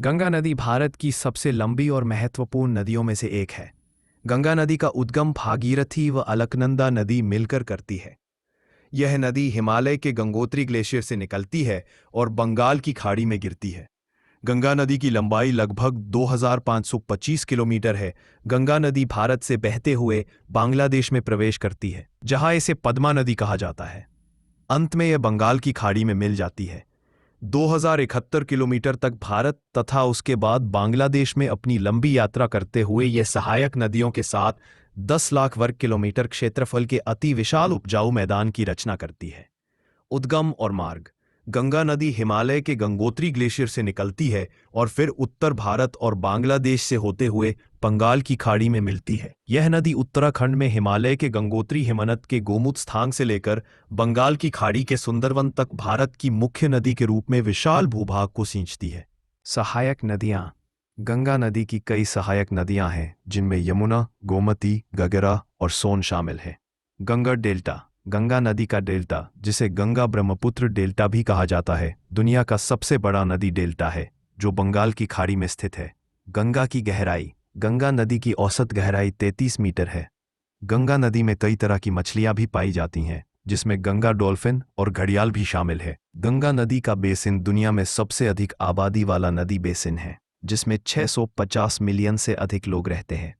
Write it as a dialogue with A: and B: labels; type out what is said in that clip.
A: गंगा नदी भारत की सबसे लंबी और महत्वपूर्ण नदियों में से एक है। गंगा नदी का उद्गम भागीरथी व अलकनंदा नदी मिलकर करती है। यह नदी हिमालय के गंगोत्री ग्लेशियर से निकलती है और बंगाल की खाड़ी में गिरती है। गंगा नदी की लंबाई लगभग 2525 किलोमीटर है। गंगा नदी भारत से बहते हुए बांग्लादेश में प्रवेश करती है, जहां इसे पद्मा नदी कहा जाता है। अंत में यह बंगाल की खाड़ी में मिल जाती है। 2071 किलोमीटर तक भारत तथा उसके बाद बांग्लादेश में अपनी लंबी यात्रा करते हुए यह सहायक नदियों के साथ 10 लाख वर्ग किलोमीटर क्षेत्रफल के अति विशाल उपजाऊ मैदान की रचना करती है। उद्गम और मार्ग। गंगा नदी हिमालय के गंगोत्री ग्लेशियर से निकलती है और फिर उत्तर भारत और बांग्लादेश से होते हुए बंगाल की खाड़ी में मिलती है। यह नदी उत्तराखंड में हिमालय के गंगोत्री हिमनद के गोमुख स्थान से लेकर बंगाल की खाड़ी के सुंदरवन तक भारत की मुख्य नदी के रूप में विशाल भूभाग को सींचती है। सहायक नदियां। गंगा नदी की कई सहायक नदियां हैं, जिनमें यमुना, गोमती, गगरा और सोन शामिल है। गंगा डेल्टा। गंगा नदी का डेल्टा, जिसे गंगा ब्रह्मपुत्र डेल्टा भी कहा जाता है, दुनिया का सबसे बड़ा नदी डेल्टा है, जो बंगाल की खाड़ी में स्थित है। गंगा की गहराई। गंगा नदी की औसत गहराई 33 मीटर है। गंगा नदी में कई तरह की मछलियां भी पाई जाती हैं, जिसमें गंगा डॉल्फिन और घड़ियाल भी शामिल है। गंगा नदी का बेसिन दुनिया में सबसे अधिक आबादी वाला नदी बेसिन है, जिसमें 650 मिलियन से अधिक लोग रहते हैं।